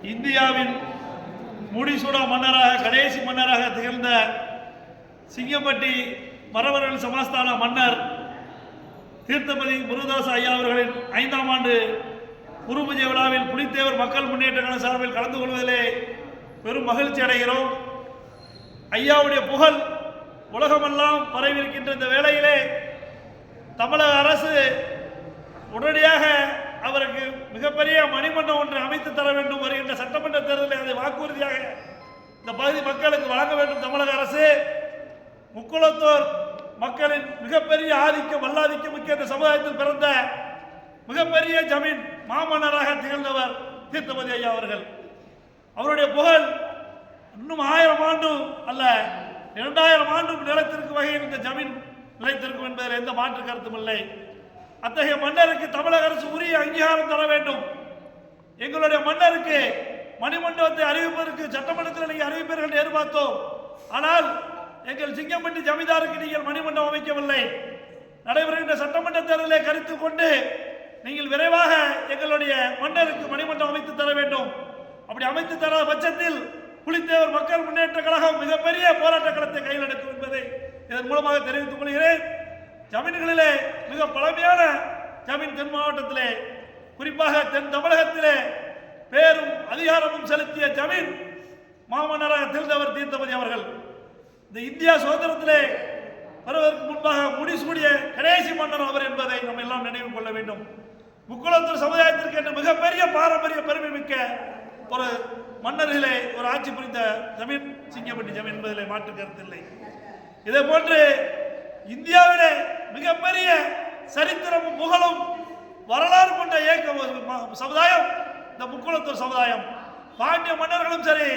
இந்தியாவின் முடிசூடா மன்னராக கடைசி மன்னராக திகழ்ந்த சிங்கம்பட்டி மரவர்கள் சமஸ்தான மன்னர் தீர்த்தபதி முருகதாஸ் ஐயா அவர்களின் 5ஆம் ஆண்டு குருபூஜை விழாவில் புலித்தேவர் மக்கள் முன்னேற்ற கழக சார்பில் கலந்து கொள்வதிலே பெரும் மகிழ்ச்சி அடைகிறோம். ஐயாவுடைய புகழ் உலகமெல்லாம் பரவியிருக்கின்ற இந்த வேளையிலே தமிழக அரசு உடனடியாக அவருக்கு மிகப்பெரிய மணிமண்டபம் ஒன்று அமைத்து தர வேண்டும். வருகின்ற சட்டமன்ற தேர்தலில் அதை வாக்குறுதியாக இந்த பகுதி மக்களுக்கு வழங்க வேண்டும். தமிழக அரசு முக்குளத்தூர் மக்களின் மிகப்பெரிய ஆதிக்கம் வல்லாதிக்கம் மிக்க இந்த சமுதாயத்தில் பிறந்த மிகப்பெரிய ஜமீன் மாமன்னராக திகழ்ந்தவர் தீர்த்தபதி ஐயா அவர்கள். அவருடைய புகழ் இன்னும் 1000 ஆண்டு அல்ல 2000 ஆண்டும் நிலைத்திருக்கும் வகையில் இந்த ஜமீன் நிலைத்திருக்கும் என்பதில் எந்த மாற்று கருத்தும் இல்லை. அத்தகைய மன்னருக்கு தமிழக அரசு உரிய அங்கீகாரம் தர வேண்டும். எங்களுடைய மன்னருக்கு மணிமண்டபத்தை அறிவிப்பதற்கு சட்டமன்றத்தில் நீங்கள் அறிவிப்பீர்கள் எதிர்பார்த்தோம். ஆனால் எங்கள் சிங்கம்பட்டி ஜமீன்தாருக்கு நீங்கள் மணிமண்டபம் அமைக்கவில்லை. நடைபெறுகின்ற சட்டமன்ற தேர்தலை கருத்தில் கொண்டு நீங்கள் விரைவாக எங்களுடைய மன்னருக்கு மணிமண்டபம் அமைத்து தர வேண்டும். அப்படி அமைத்து தராத பட்சத்தில் புலித்தேவர் மக்கள் முன்னேற்ற கழகம் மிகப்பெரிய போராட்ட களத்தை கையில் எடுக்கும் என்பதை இதன் மூலமாக தெரிவித்துக் கொள்கிறேன். ஜமீன்களிலே மிக பழமையான ஜமீன் தென் மாவட்டத்திலே குறிப்பாக தென் தமிழகத்திலே பேரும் அதிகாரமும் செலுத்திய ஜமீன் மாமன்னராக திகழ்ந்தவர் தீர்த்தபதி அவர்கள். இந்த இந்தியா சுதந்திரத்திலே வருவதற்கு முன்பாக முடிசூடிய கடைசி மன்னர் அவர் என்பதை நம்ம எல்லாம் நினைவு கொள்ள வேண்டும். முக்குளத்தூர் சமுதாயத்திற்கு என்று மிகப்பெரிய பாரம்பரிய பெருமை மிக்க ஒரு மன்னர்களே ஒரு ஆட்சி புரிந்த ஜமீன் சிங்கம்பட்டி ஜமீன் என்பதிலே மாற்று கருத்தில்லை. இதே போன்று இந்தியாவிலே மிகப்பெரிய சரித்திரமும் புகழும் வரலாறு கொண்ட இயக்க சமுதாயம் இந்த முக்குளத்தூர் சமுதாயம். பாண்டிய மன்னர்களும் சரி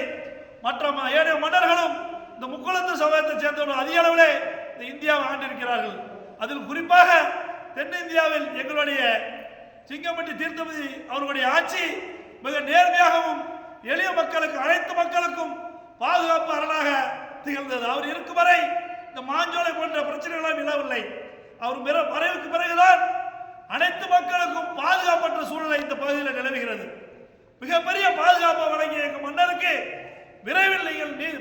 மற்ற ஏனைய மன்னர்களும் இந்த முக்குளத்தூர் சமுதாயத்தை சேர்ந்தவர்கள் அதிக அளவிலே இந்த இந்தியாவை ஆண்டிருக்கிறார்கள். அதில் குறிப்பாக தென்னிந்தியாவில் எங்களுடைய சிங்கம்பட்டி தீர்த்தபதி அவர்களுடைய ஆட்சி மிக நேர்மையாகவும் எளிய மக்களுக்கு அனைத்து மக்களுக்கும் பாதுகாப்பு அரணாக திகழ்ந்தது. அவர் இருக்கும் வரை இந்த மாஞ்சோலை போன்ற பிரச்சனைகளாம் இல்லாவில்லை. அவர் மறைவுக்கு பிறகுதான் அனைத்து மக்களுக்கும் பாதுகாப்பற்ற சூழ்நிலை இந்த பகுதியில் நிலவுகிறது. மிகப்பெரிய பாதுகாப்பை வழங்கிய எங்கள் மன்னருக்கு விரைவில் நீங்கள்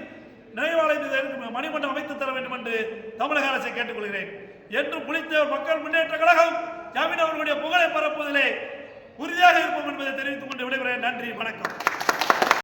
நினைவாலயத்தில் மணிமண்டபம் அமைத்து தர வேண்டும் என்று தமிழக அரசை கேட்டுக்கொள்கிறேன். என்று புலித்தேவர் மக்கள் முன்னேற்ற கழகம் ஜமீன் அவர்களுடைய புகழை பரப்புவதிலே உறுதியாக இருப்போம் என்பதை தெரிவித்துக் கொண்டு விடைபெறுகிறேன். நன்றி, வணக்கம்.